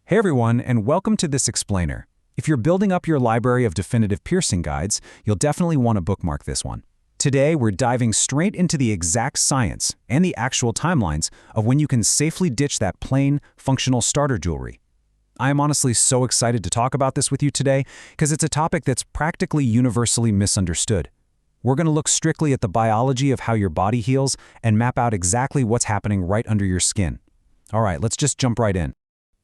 Hey everyone, and welcome to this explainer. If you're building up your library of definitive piercing guides, you'll definitely want to bookmark this one. Today, we're diving straight into the exact science and the actual timelines of when you can safely ditch that plain, functional starter jewelry. I am honestly so excited to talk about this with you today because it's a topic that's practically universally misunderstood. We're going to look strictly at the biology of how your body heals and map out exactly what's happening right under your skin. All right, let's just jump right in.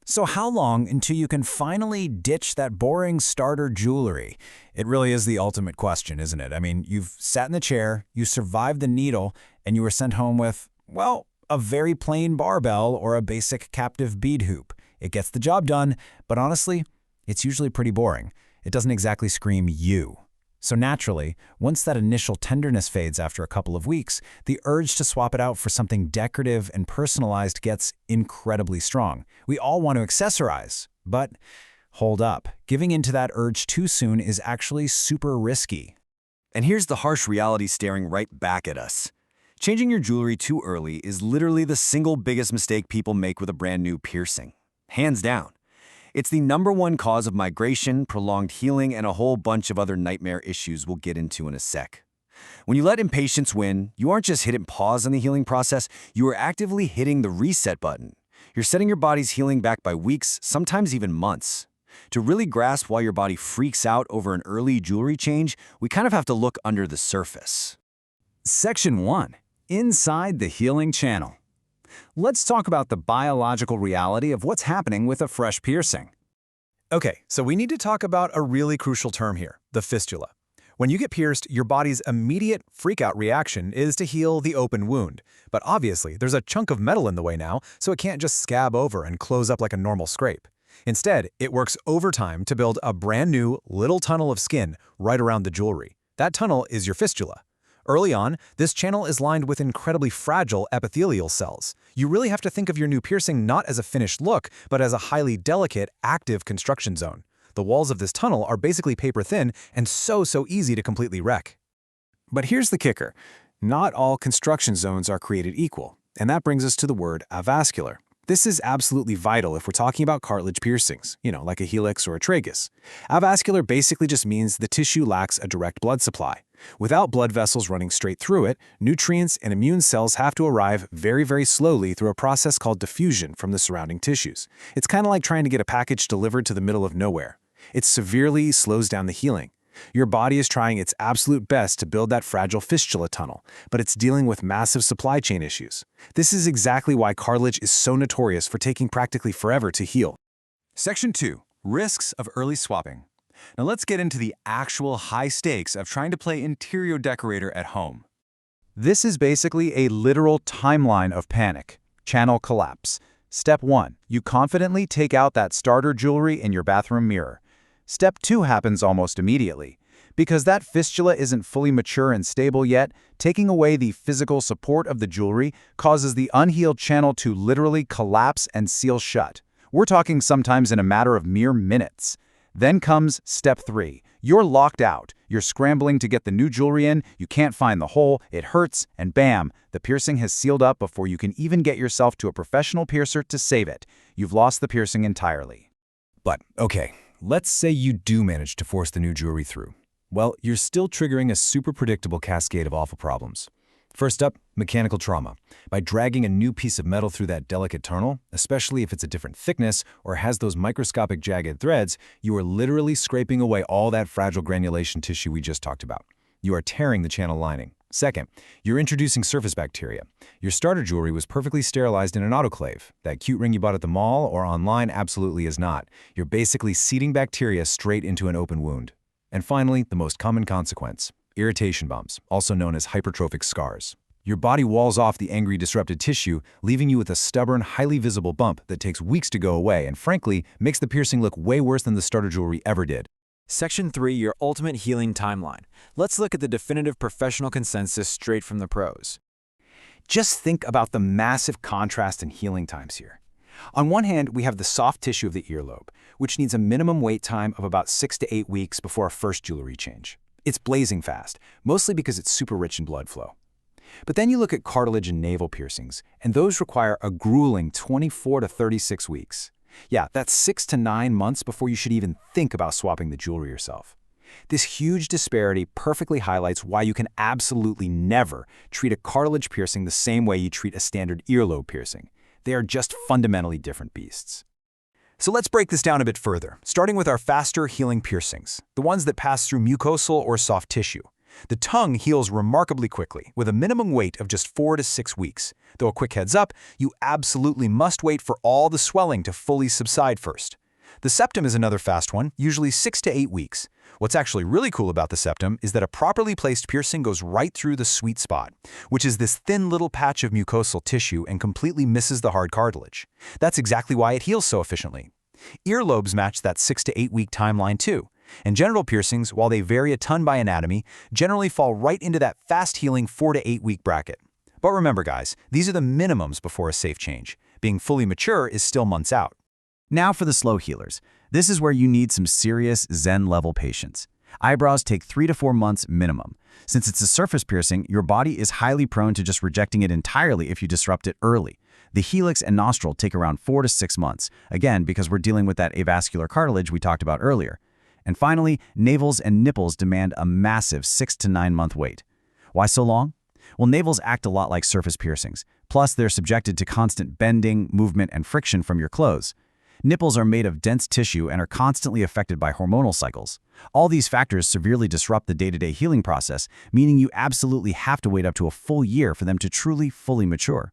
So how long until you can finally ditch that boring starter jewelry? It really is the ultimate question, isn't it? I mean, you've sat in the chair, you survived the needle, and you were sent home with, well, a very plain barbell or a basic captive bead hoop. It gets the job done, but honestly, it's usually pretty boring. It doesn't exactly scream you. So naturally, once that initial tenderness fades after a couple of weeks, the urge to swap it out for something decorative and personalized gets incredibly strong. We all want to accessorize, but hold up. Giving into that urge too soon is actually super risky. And here's the harsh reality staring right back at us. Changing your jewelry too early is literally the single biggest mistake people make with a brand new piercing. Hands down. It's the #1 cause of migration, prolonged healing, and a whole bunch of other nightmare issues we'll get into in a sec. When you let impatience win, you aren't just hitting pause on the healing process, you are actively hitting the reset button. You're setting your body's healing back by weeks, sometimes even months. To really grasp why your body freaks out over an early jewelry change, we kind of have to look under the surface. Section 1. Inside the healing channel. Let's talk about the biological reality of what's happening with a fresh piercing. Okay, so we need to talk about a really crucial term here, the fistula. When you get pierced, your body's immediate freak-out reaction is to heal the open wound. But obviously, there's a chunk of metal in the way now, so it can't just scab over and close up like a normal scrape. Instead, it works overtime to build a brand new little tunnel of skin right around the jewelry. That tunnel is your fistula. Early on, this channel is lined with incredibly fragile epithelial cells. You really have to think of your new piercing not as a finished look, but as a highly delicate, active construction zone. The walls of this tunnel are basically paper thin and so easy to completely wreck. But here's the kicker. Not all construction zones are created equal, and that brings us to the word avascular. This is absolutely vital if we're talking about cartilage piercings, like a helix or a tragus. Avascular basically just means the tissue lacks a direct blood supply. Without blood vessels running straight through it, nutrients and immune cells have to arrive very slowly through a process called diffusion from the surrounding tissues. It's kind of like trying to get a package delivered to the middle of nowhere. It severely slows down the healing. Your body is trying its absolute best to build that fragile fistula tunnel, but it's dealing with massive supply chain issues. This is exactly why cartilage is so notorious for taking practically forever to heal. Section 2. Risks of early swapping. Now let's get into the actual high stakes of trying to play interior decorator at home. This is basically a literal timeline of panic. Channel collapse. Step 1. You confidently take out that starter jewelry in your bathroom mirror. Step 2 happens almost immediately. Because that fistula isn't fully mature and stable yet, taking away the physical support of the jewelry causes the unhealed channel to literally collapse and seal shut. We're talking sometimes in a matter of mere minutes. Then comes step 3. You're locked out. You're scrambling to get the new jewelry in, you can't find the hole, it hurts, and bam, the piercing has sealed up before you can even get yourself to a professional piercer to save it. You've lost the piercing entirely. But, okay, let's say you do manage to force the new jewelry through. Well, you're still triggering a super predictable cascade of awful problems. First up, mechanical trauma. By dragging a new piece of metal through that delicate tunnel, especially if it's a different thickness or has those microscopic jagged threads, you are literally scraping away all that fragile granulation tissue we just talked about. You are tearing the channel lining. Second, you're introducing surface bacteria. Your starter jewelry was perfectly sterilized in an autoclave. That cute ring you bought at the mall or online absolutely is not. You're basically seeding bacteria straight into an open wound. And finally, the most common consequence. Irritation bumps, also known as hypertrophic scars. Your body walls off the angry, disrupted tissue, leaving you with a stubborn, highly visible bump that takes weeks to go away and, frankly, makes the piercing look way worse than the starter jewelry ever did. Section 3, your ultimate healing timeline. Let's look at the definitive professional consensus straight from the pros. Just think about the massive contrast in healing times here. On one hand, we have the soft tissue of the earlobe, which needs a minimum wait time of about 6 to 8 weeks before a first jewelry change. It's blazing fast, mostly because it's super rich in blood flow. But then you look at cartilage and navel piercings, and those require a grueling 24 to 36 weeks. Yeah, that's 6 to 9 months before you should even think about swapping the jewelry yourself. This huge disparity perfectly highlights why you can absolutely never treat a cartilage piercing the same way you treat a standard earlobe piercing. They are just fundamentally different beasts. So let's break this down a bit further, starting with our faster healing piercings, the ones that pass through mucosal or soft tissue. The tongue heals remarkably quickly, with a minimum wait of just 4 to 6 weeks. Though a quick heads up, you absolutely must wait for all the swelling to fully subside first. The septum is another fast one, usually 6 to 8 weeks. What's actually really cool about the septum is that a properly placed piercing goes right through the sweet spot, which is this thin little patch of mucosal tissue and completely misses the hard cartilage. That's exactly why it heals so efficiently. Earlobes match that 6 to 8 week timeline too. And genital piercings, while they vary a ton by anatomy, generally fall right into that fast-healing 4 to 8 week bracket. But remember guys, these are the minimums before a safe change. Being fully mature is still months out. Now for the slow healers. This is where you need some serious Zen-level patience. Eyebrows take 3 to 4 months minimum. Since it's a surface piercing, your body is highly prone to just rejecting it entirely if you disrupt it early. The helix and nostril take around 4 to 6 months, again because we're dealing with that avascular cartilage we talked about earlier. And finally, navels and nipples demand a massive 6 to 9 month wait. Why so long? Well, navels act a lot like surface piercings, plus they're subjected to constant bending, movement, and friction from your clothes. Nipples are made of dense tissue and are constantly affected by hormonal cycles. All these factors severely disrupt the day-to-day healing process, meaning you absolutely have to wait up to a full year for them to truly, fully mature.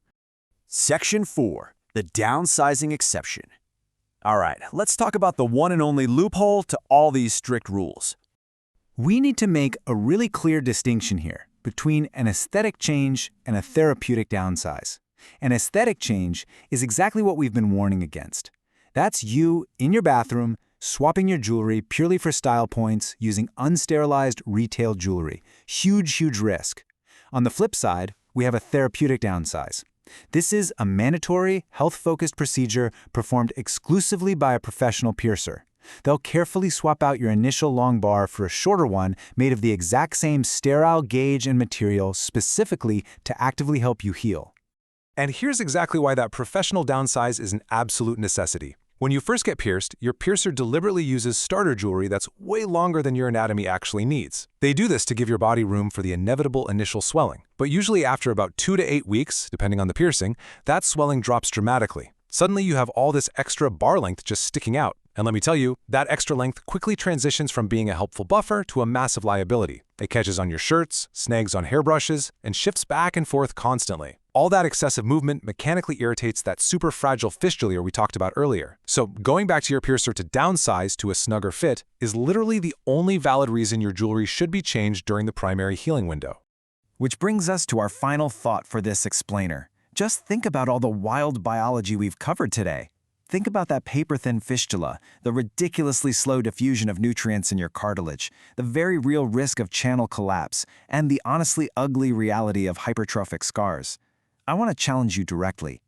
Section 4. The downsizing exception. All right, let's talk about the one and only loophole to all these strict rules. We need to make a really clear distinction here between an aesthetic change and a therapeutic downsize. An aesthetic change is exactly what we've been warning against. That's you, in your bathroom, swapping your jewelry purely for style points using unsterilized retail jewelry. Huge risk. On the flip side, we have a therapeutic downsize. This is a mandatory, health-focused procedure performed exclusively by a professional piercer. They'll carefully swap out your initial long bar for a shorter one made of the exact same sterile gauge and material specifically to actively help you heal. And here's exactly why that professional downsize is an absolute necessity. When you first get pierced, your piercer deliberately uses starter jewelry that's way longer than your anatomy actually needs. They do this to give your body room for the inevitable initial swelling. But usually after about 2 to 8 weeks, depending on the piercing, that swelling drops dramatically. Suddenly you have all this extra bar length just sticking out. And let me tell you, that extra length quickly transitions from being a helpful buffer to a massive liability. It catches on your shirts, snags on hairbrushes, and shifts back and forth constantly. All that excessive movement mechanically irritates that super fragile fistula we talked about earlier. So going back to your piercer to downsize to a snugger fit is literally the only valid reason your jewelry should be changed during the primary healing window. Which brings us to our final thought for this explainer. Just think about all the wild biology we've covered today. Think about that paper-thin fistula, the ridiculously slow diffusion of nutrients in your cartilage, the very real risk of channel collapse, and the honestly ugly reality of hypertrophic scars. I want to challenge you directly.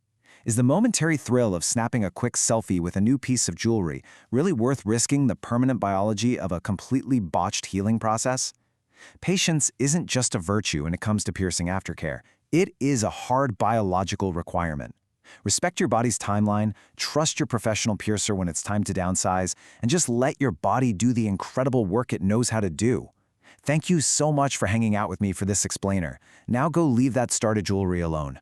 Is the momentary thrill of snapping a quick selfie with a new piece of jewelry really worth risking the permanent biology of a completely botched healing process? Patience isn't just a virtue when it comes to piercing aftercare. It is a hard biological requirement. Respect your body's timeline, trust your professional piercer when it's time to downsize, and just let your body do the incredible work it knows how to do. Thank you so much for hanging out with me for this explainer. Now go leave that starter jewelry alone.